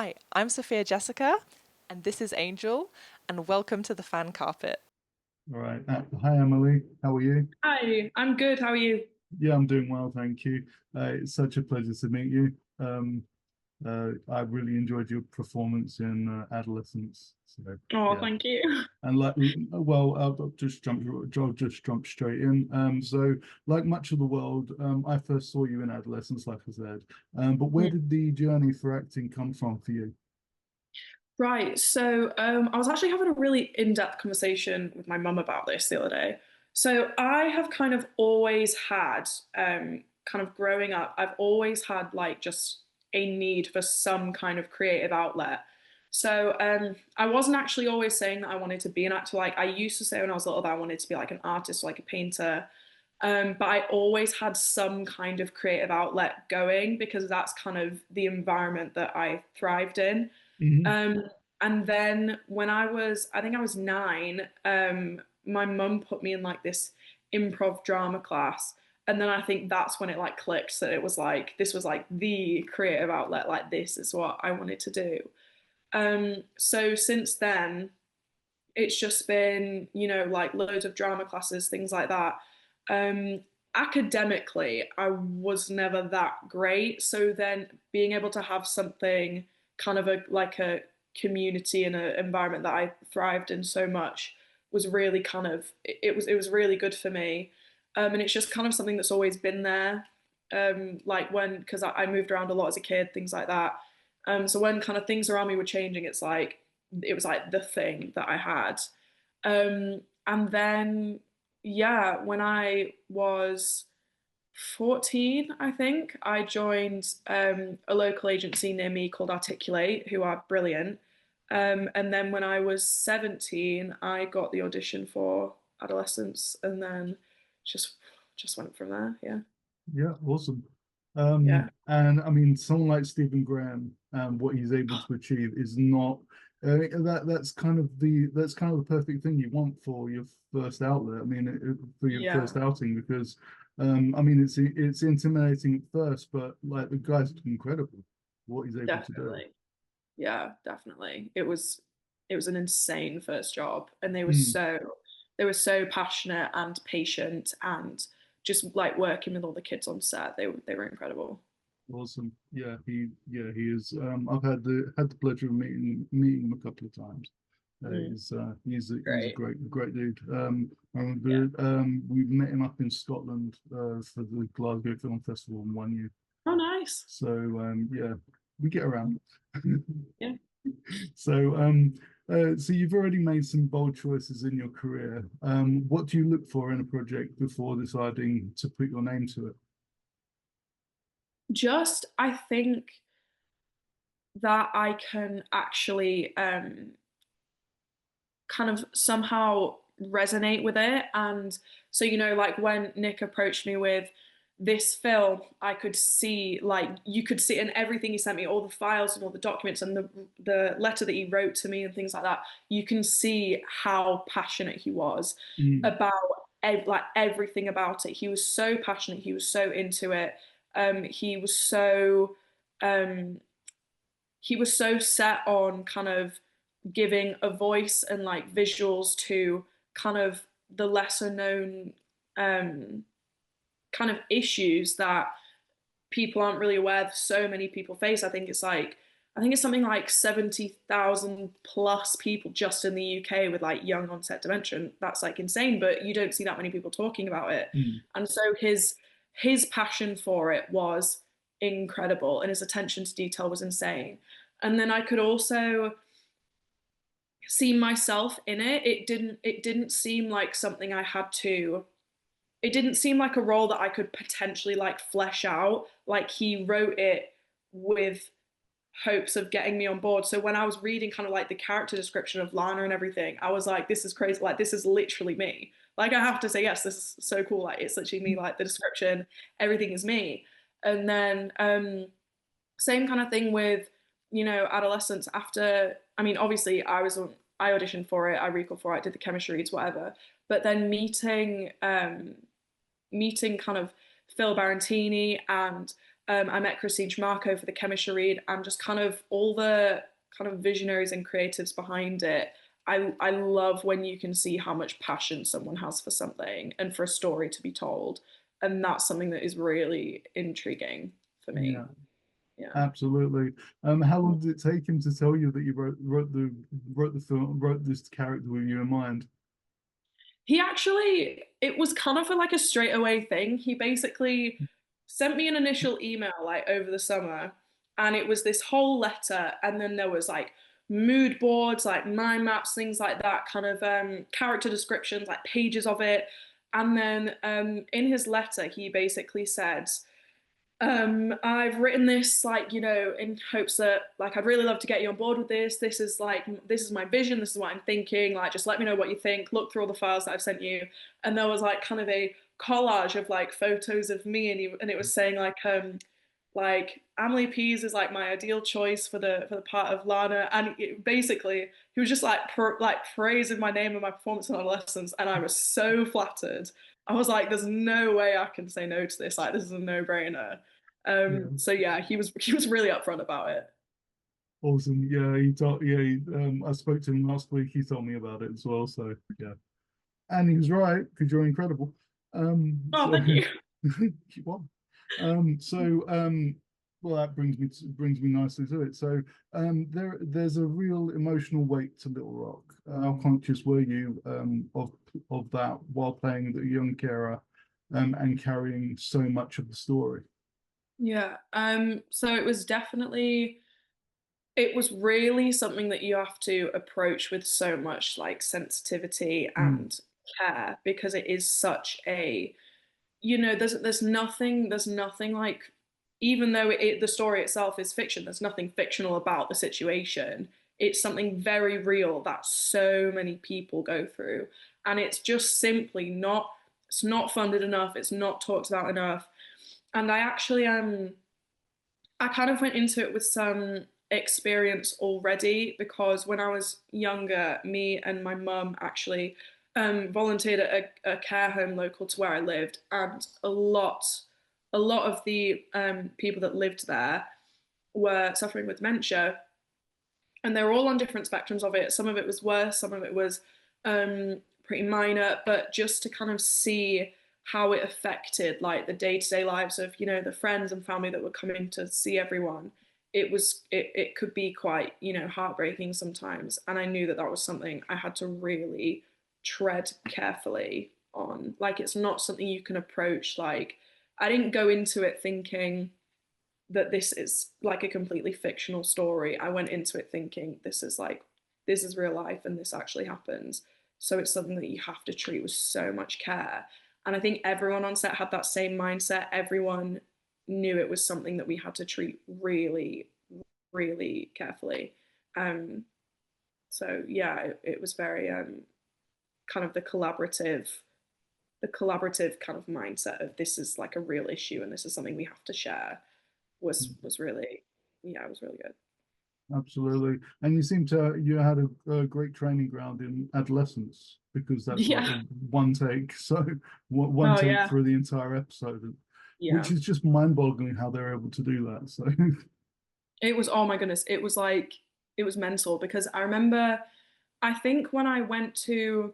Hi, I'm Sophia Jessica, and this is Angel, and welcome to the fan carpet. All right. Hi, Emily. How are you? Hi, I'm good. How are you? Yeah, I'm doing well, thank you. It's such a pleasure to meet you. I really enjoyed your performance in Adolescence. So Oh, yeah, thank you. and well, I'll just jump straight in. So, like much of the world, I first saw you in Adolescence, like I said. But where Mm. did the journey for acting come from for you? Right. I was actually having a really in-depth conversation with my mum about this the other day. So I have kind of always had, kind of growing up, I've always had like just a need for some kind of creative outlet. I wasn't actually always saying that I wanted to be an actor. Like I used to say when I was little that I wanted to be like an artist, like a painter. But I always had some kind of creative outlet going because that's kind of the environment that I thrived in. Hmm. Um, and then when I think I was 9, my mum put me in like this improv drama class. And then I think that's when it like clicked that it was like, this was like the creative outlet, like this is what I wanted to do. So since then, it's just been, like loads of drama classes, things like that. Um, Academically, I was never that great. So then being able to have something kind of a community and an environment that I thrived in so much was really kind of it was really good for me. And it's just kind of something that's always been there. Like when because I moved around a lot as a kid, things like that. So when kind of things around me were changing, it was like the thing that I had. And then, yeah, when I was 14, I think, I joined a local agency near me called Articulate, who are brilliant. And then when I was 17, I got the audition for Adolescence and then just just went from there. Yeah. Yeah, awesome. Yeah. And I mean, someone like Stephen Graham, what he's able to achieve is not that's kind of the perfect thing you want for your first outlet. I mean, for your Yeah, first outing, because I mean, it's intimidating at first, but like the guy's incredible what he's able to do. definitely. Yeah, definitely. It was an insane first job and Mm, they were so passionate and patient and just like working with all the kids on set. They were incredible. awesome. He is. I've had the pleasure of meeting him a couple of times. Mm, He's a great. great dude. I Yeah. remember we met him up in Scotland for the Glasgow Film Festival in 1 year. Oh, nice. So yeah, we get around. Yeah. So so you've already made some bold choices in your career. What do you look for in a project before deciding to put your name to it? Just I think that I can actually kind of somehow resonate with it. And so, like when Nick approached me with this film, I could see like you could see in everything he sent me, all the files and all the documents and the letter that he wrote to me and things like that. You can see how passionate he was Mm, about like everything about it. He was so passionate. He was so into it. He was so um, he was so set on kind of giving a voice and like visuals to kind of the lesser known um, kind of issues that people aren't really aware that so many people face. I think it's something like 70,000 plus people just in the UK with like young onset dementia. That's like insane, but you don't see that many people talking about it. mm, And so his passion for it was incredible and his attention to detail was insane. And then I could also see myself in it. It didn't seem like something I had to it didn't seem like a role that I could potentially like flesh out. Like he wrote it with hopes of getting me on board. So when I was reading kind of like the character description of Lana and everything, I was like, this is crazy. Like this is literally me. Like I have to say, yes, this is so cool. Like it's literally me, like the description, everything is me. And then same kind of thing with, adolescence after, I mean, obviously I auditioned for it, I recalled for it, did the chemistry reads, whatever. But then meeting kind of Phil Barantini and I met Christine Marco for the chemistry read, and just kind of all the kind of visionaries and creatives behind it. I love when you can see how much passion someone has for something and for a story to be told. And that's something that is really intriguing for me. Yeah, Yeah. absolutely. How long did it take him to tell you that you wrote the film, wrote this character with you in mind? He actually, it was kind of like a straight away thing. He basically sent me an initial email like over the summer, and it was this whole letter, and then there was like mood boards, like mind maps, things like that, kind of character descriptions, like pages of it. And then in his letter, he basically said, I've written this like, in hopes that like I'd really love to get you on board with this. This is my vision, this is what I'm thinking. Like just let me know what you think. Look through all the files that I've sent you. And there was like kind of a collage of like photos of me, and it was saying like Amelie Pease is like my ideal choice for the part of Lana. And basically he was just like praising my name and my performance in Adolescence, and I was so flattered. I was like, there's no way I can say no to this. Like this is a no-brainer. Yeah, So yeah, he was really upfront about it. awesome. Yeah, he told. Yeah, I spoke to him last week. He told me about it as well. So yeah, and he was right because you're incredible. Oh, So thank you. you won. So well, that brings me nicely to it. So there's a real emotional weight to Little Rock. How conscious were you of that while playing the young carer and carrying so much of the story? Yeah. So it was really something that you have to approach with so much like sensitivity Mm, and care, because it is such a, there's nothing like, even though the story itself is fiction, there's nothing fictional about the situation. It's something very real that so many people go through, and it's just simply not funded enough, it's not talked about enough. And I kind of went into it with some experience already, because when I was younger, me and my mum actually volunteered at a care home local to where I lived, and a lot of the people that lived there were suffering with dementia, and they were all on different spectrums of it. Some of it was worse, some of it was pretty minor, but just to kind of see how it affected like the day-to-day lives of the friends and family that were coming to see everyone, it could be quite heartbreaking sometimes. And I knew that that was something I had to really tread carefully on. Like it's not something you can approach like, I didn't go into it thinking that this is like a completely fictional story. I went into it thinking this is real life and this actually happens. So it's something that you have to treat with so much care. And I think everyone on set had that same mindset. Everyone knew it was something that we had to treat really, really carefully. Um, so yeah, it was very kind of the collaborative kind of mindset of this is like a real issue and this is something we have to share was really, yeah, it was really good. absolutely. And you seem to you had a great training ground in Adolescence because that's like Yeah. a one take. So one Oh take yeah. for the entire episode, which Yeah. is just mind-boggling how they're able to do that. So It was, oh my goodness, it was like, it was mental, because I remember, I think when I went to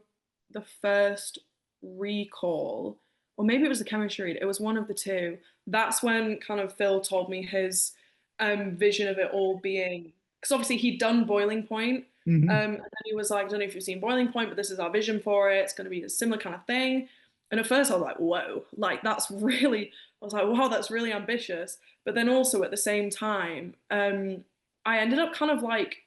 the first recall, or maybe it was the chemistry read, it was one of the two. That's when kind of Phil told me his vision of it all being, because obviously he'd done Boiling Point, mhm. and then he was like, I don't know if you've seen Boiling Point, but this is our vision for it. It's going to be a similar kind of thing. And at first I was like, whoa, like that's really, I was like, wow, that's really ambitious. But then also at the same time, I ended up kind of like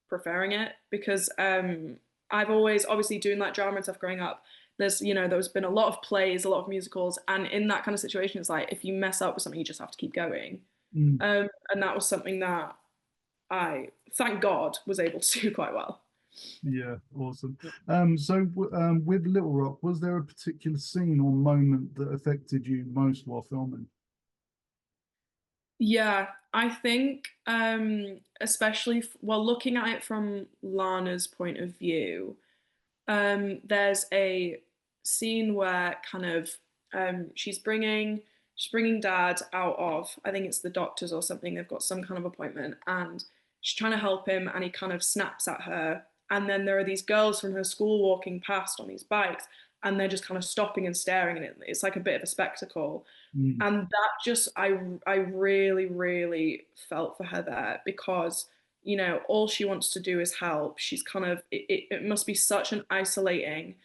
preferring it, because I've always obviously doing like drama and stuff growing up. There's been a lot of plays, a lot of musicals, and in that kind of situation, it's like if you mess up with something, you just have to keep going. Mm, And that was something that I, thank God, was able to do quite well. yeah, awesome. With Little Rock, was there a particular scene or moment that affected you most while filming? Yeah, I think especially well, looking at it from Lana's point of view, there's a scene where kind of she's bringing she's bringing dad out of, I think it's the doctors or something, they've got some kind of appointment, and she's trying to help him, and he kind of snaps at her, and then there are these girls from her school walking past on these bikes, and they're just kind of stopping and staring, and it's like a bit of a spectacle. Mm. And that just, I really, really felt for her there, because all she wants to do is help. She's kind of, it must be such an isolating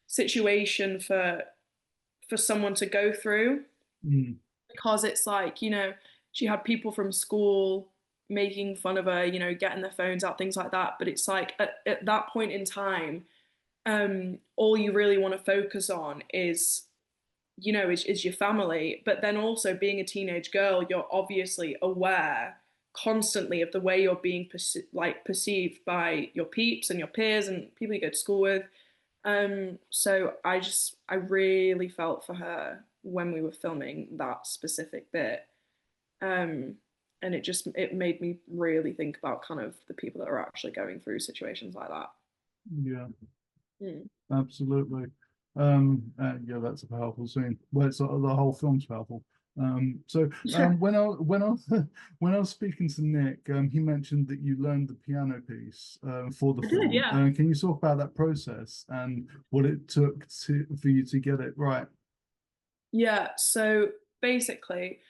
situation for someone to go through, Mm. because it's like, she had people from school making fun of her, getting their phones out, things like that. But it's like at that point in time, all you really want to focus on is your family. But then also, being a teenage girl, you're obviously aware constantly of the way you're being perceived by your peeps and your peers and people you go to school with. So I really felt for her when we were filming that specific bit. And it made me really think about kind of the people that are actually going through situations like that. Yeah, Mm. absolutely. Yeah, that's a powerful scene. Well, it's the whole film's powerful. When I was speaking to Nick, he mentioned that you learned the piano piece for the I did, film. yeah. Can you talk about that process and what it took for you to get it right? Yeah, so basically,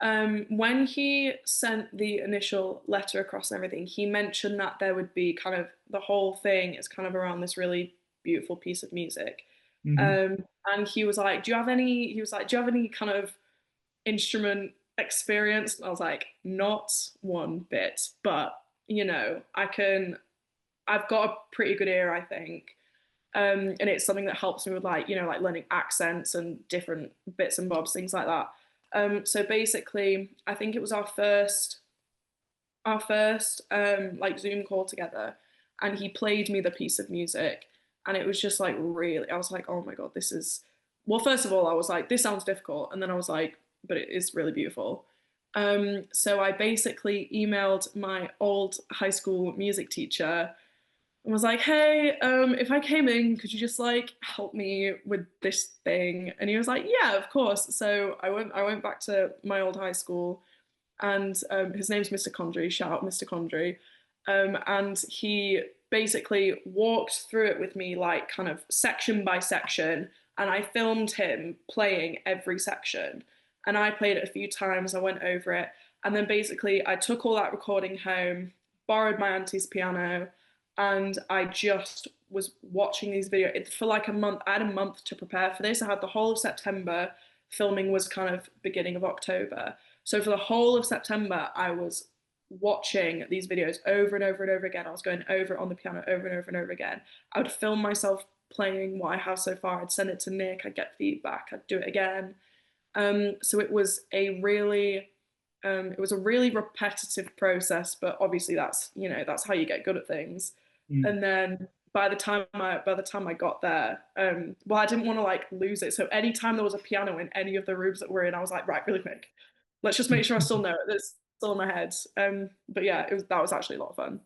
when he sent the initial letter across and everything, he mentioned that there would be kind of the whole thing is kind of around this really beautiful piece of music. Hmm. And he was like, he was like, do you have any kind of instrument experience? And I was like, not one bit, but I've got a pretty good ear, I think. And it's something that helps me with like learning accents and different bits and bobs, things like that. So basically, I think it was our first like Zoom call together, and he played me the piece of music, and it was just like really, I was like, oh my God, this is, well, first of all, I was like, this sounds difficult, and then I was like, but it is really beautiful. So I basically emailed my old high school music teacher and was like, hey, if I came in, could you just like help me with this thing? And he was like, yeah, of course. So I went back to my old high school, and his name's Mr. Condry. Shout out Mr. Condry. And he basically walked through it with me, like kind of section by section, and I filmed him playing every section. And I played it a few times. I went over it, and then basically I took all that recording home, borrowed my auntie's piano, and I just was watching these videos for like a month. I had a month to prepare for this. I had the whole of September. Filming was kind of beginning of October. So for the whole of September, I was watching these videos over and over and over again. I was going over it on the piano over and over and over again. I would film myself playing what I have so far. I'd send it to Nick. I'd get feedback. I'd do it again. So it was a really repetitive process, but obviously that's how you get good at things. Mm. And then by the time I got there, well, I didn't want to like lose it. So anytime there was a piano in any of the rooms that we're in, I was like, right, really quick, let's just make sure I still know it. It's still in my head. But yeah, that was actually a lot of fun.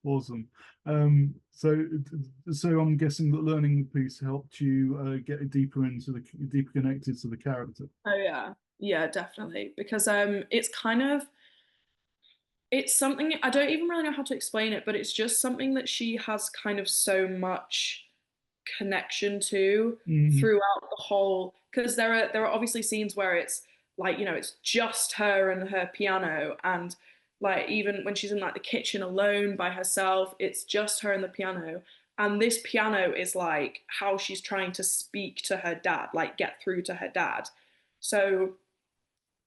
Awesome. So I'm guessing that learning the piece helped you get deeper connected to the character. Oh yeah, yeah, definitely. Because it's something I don't even really know how to explain it, but it's just something that she has kind of so much connection to Mm. throughout the whole, because there are obviously scenes where it's like it's just her and her piano, and like even when she's in like the kitchen alone by herself, it's just her and the piano, and this piano is like how she's trying to speak to her dad, like get through to her dad. So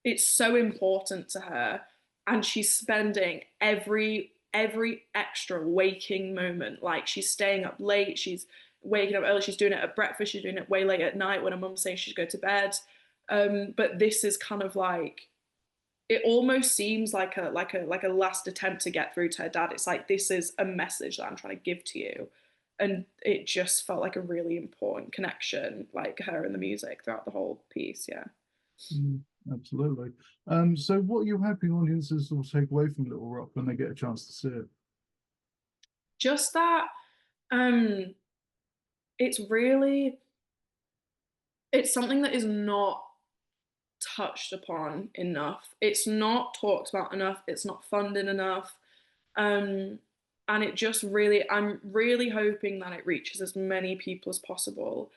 it's so important to her, and she's spending every extra waking moment, like she's staying up late, she's waking up early, she's doing it at breakfast, she's doing it way late at night when her mum's saying she'd go to bed. But this is kind of like, it almost seems like a last attempt to get through to her dad. It's like, this is a message that I'm trying to give to you, and it just felt like a really important connection, like her and the music throughout the whole piece. Yeah. Mm, absolutely. So what are you hoping audiences will take away from Little Rock when they get a chance to see it? Just that, um it's really, it's something that is not touched upon enough. It's not talked about enough. It's not funded enough. Um, and it just really, I'm really hoping that it reaches as many people as possible.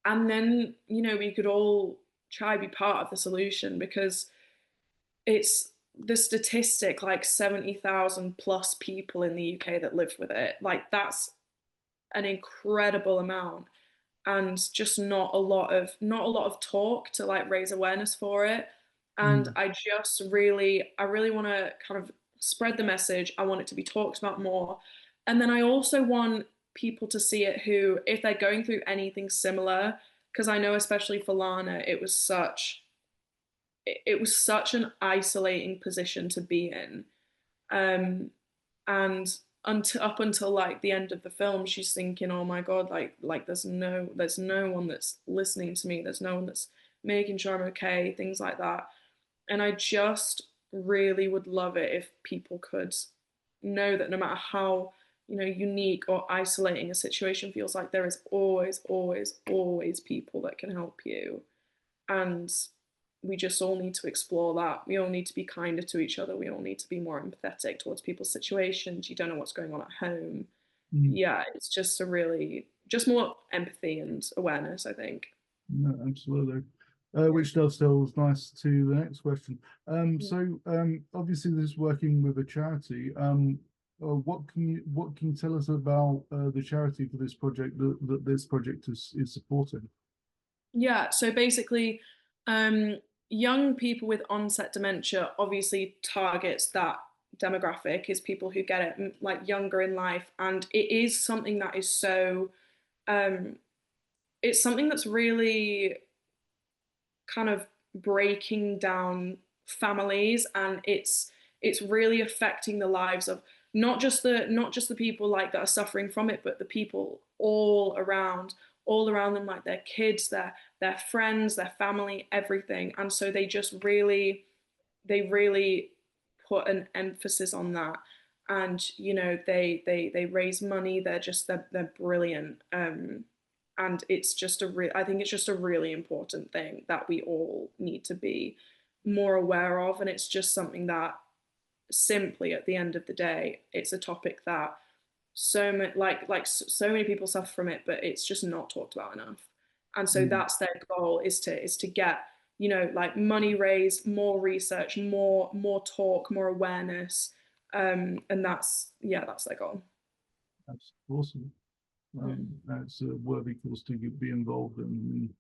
And then, you know, we could all try to be part of the solution, because it's the statistic, like 70,000 plus people in the UK that live with it. Like, that's an incredible amount, and just not a lot of talk to like raise awareness for it. And Mm. I really want to kind of spread the message. I want it to be talked about more. And then I also want people to see it who, if they're going through anything similar, because I know especially for Lana, it was such an isolating position to be in. Um, and until up until like the end of the film, she's thinking, "Oh my God, like there's no one that's listening to me. There's no one that's making sure I'm okay." Things like that. And I just really would love it if people could know that no matter how, unique or isolating a situation feels, like there is always, always, always people that can help you. And we just all need to explore that. We all need to be kinder to each other. We all need to be more empathetic towards people's situations. You don't know what's going on at home. Mm. Yeah, it's just more empathy and awareness, I think. No, absolutely. Which dovetails nice to the next question. Obviously this is working with a charity. What can you tell us about the charity for this project that this project is supporting? Yeah, so basically, um, young people with onset dementia obviously targets that demographic, is people who get it like younger in life, and it is something that is so, um, it's something that's really kind of breaking down families, and it's really affecting the lives of not just the people like that are suffering from it, but the people all around them, like their kids, their friends, their family, everything. And so they really put an emphasis on that. And they raise money. They're brilliant. And I think it's just a really important thing that we all need to be more aware of. And it's just something that, simply, at the end of the day, it's a topic that so many people suffer from it, but it's just not talked about enough. And so Mm. that's their goal, is to get, like, money raised, more research, more talk, more awareness. And that's their goal. That's awesome. Mm. That's a worthy cause to be involved in.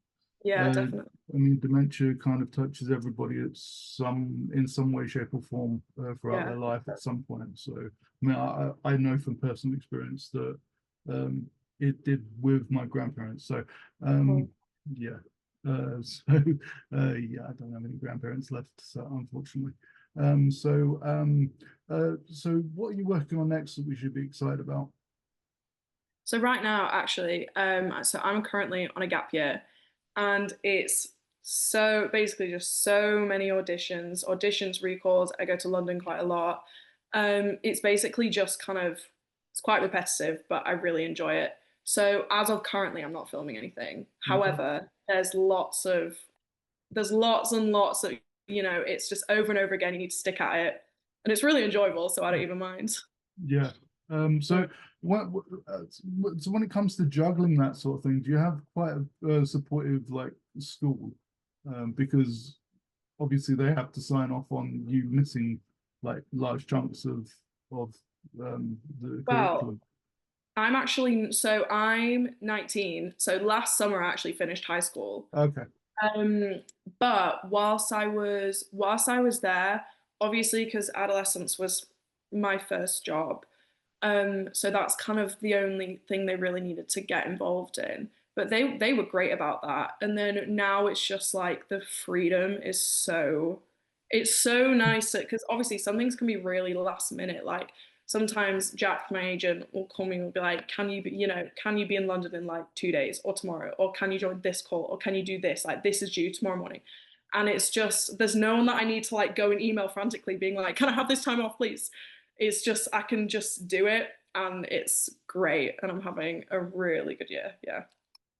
Yeah, Uh, definitely. I mean, dementia kind of touches everybody in some way, shape, or form throughout Yeah. their life at some point. So, I mean, I know from personal experience that um, it did with my grandparents. So, Cool. yeah. Yeah, I don't have any grandparents left, so unfortunately. So what are you working on next that we should be excited about? So right now, actually, so I'm currently on a gap year, and it's so basically just so many auditions, recalls. I go to London quite a lot. It's basically just kind of, it's quite repetitive, but I really enjoy it. So as of currently, I'm not filming anything. Okay. However, there's lots and lots of, it's just over and over again. You need to stick at it, and it's really enjoyable. So I don't even mind. Yeah. Mm. So so when it comes to juggling that sort of thing, do you have quite a supportive like school? Because obviously they have to sign off on you missing like large chunks of the Well, curriculum. I'm 19. So last summer I actually finished high school. Okay. Um, but whilst I was there, obviously, because Adolescence was my first job, so that's kind of the only thing they really needed to get involved in. But they were great about that. And then now it's just like the freedom is it's so nice, because obviously some things can be really last minute. Like, sometimes Jack, my agent, will call me and will be like, can you be in London in like 2 days or tomorrow? Or can you join this call? Or can you do this? Like, this is due tomorrow morning. And it's just, there's no one that I need to like go and email frantically being like, can I have this time off, please? It's just, I can just do it, and it's great. And I'm having a really good year. Yeah.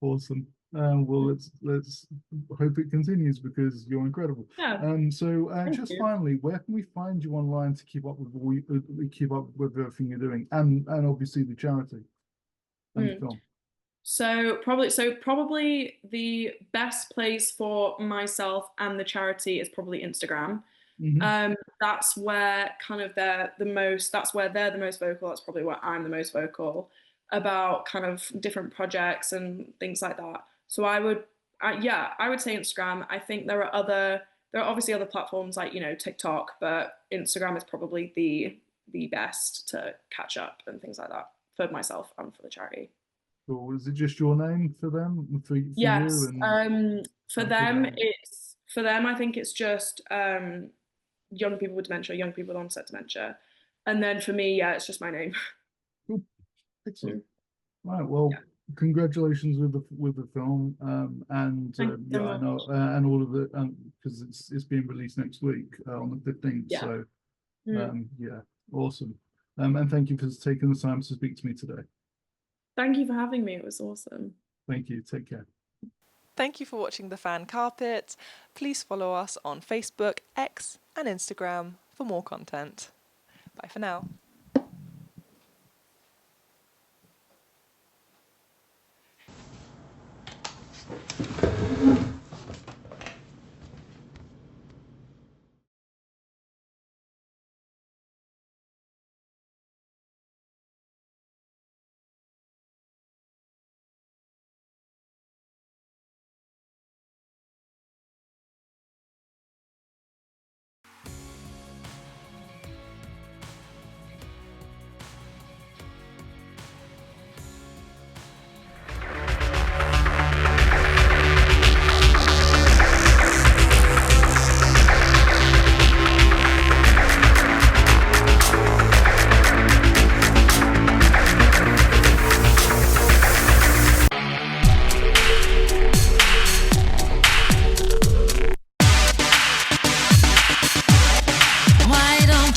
Awesome. Well, let's hope it continues because you're incredible. Yeah. So just you. finally, where can we find you online to keep up with everything you're doing, and obviously the charity and the film? So probably the best place for myself and the charity is probably Instagram. That's where kind of that's where they're the most vocal. That's probably where I'm the most vocal about kind of different projects and things like that. So I would say Instagram. I think there are obviously other platforms like, TikTok, but Instagram is probably the best to catch up and things like that for myself and for the charity. Or is it just your name for them, for Yes. you? And For them, I think it's just young people with dementia, young people with onset dementia. And then for me, yeah, it's just my name. Cool. Excellent. Right. Well, Yeah. congratulations with the film. And yeah, I know, and all of it, because it's being released next week on the 15th. Yeah. So yeah, awesome. And thank you for taking the time to speak to me today. Thank you for having me. It was awesome. Thank you. Take care. Thank you for watching The Fan Carpet. Please follow us on Facebook, X, and Instagram for more content. Bye for now.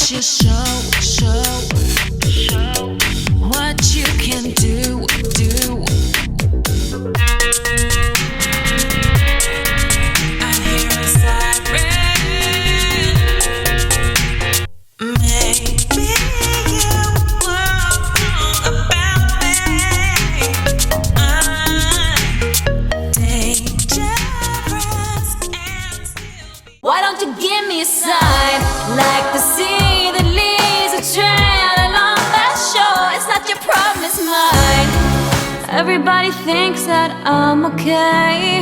You show what you can do. I hear a siren. Maybe you were wrong about me. I'm dangerous and still be. Why don't you give me a sign like the sea? Everybody thinks that I'm okay.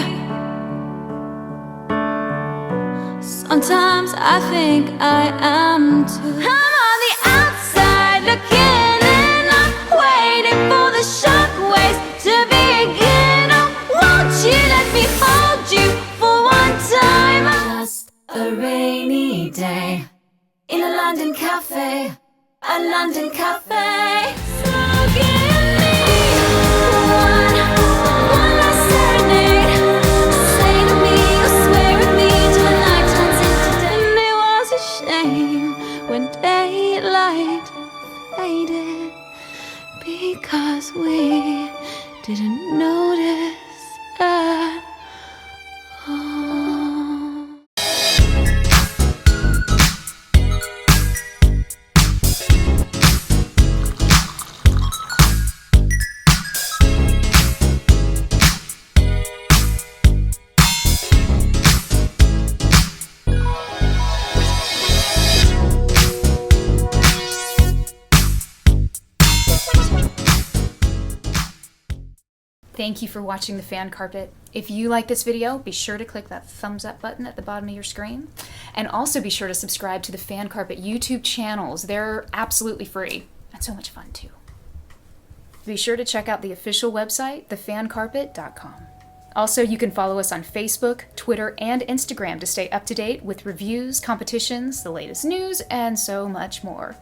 Sometimes I think I am too. I'm on the outside looking in. I'm waiting for the shockwaves to begin. Oh, won't you let me hold you for one time? Just a rainy day in a London cafe. A London cafe. So give me one last serenade. Say to me, or swear at me till the night turns into day. And it was a shame when daylight faded, because we didn't notice at all. Thank you for watching The Fan Carpet. If you like this video, be sure to click that thumbs up button at the bottom of your screen. And also be sure to subscribe to the Fan Carpet YouTube channels. They're absolutely free and so much fun too. Be sure to check out the official website, thefancarpet.com. Also, you can follow us on Facebook, Twitter, and Instagram to stay up to date with reviews, competitions, the latest news, and so much more.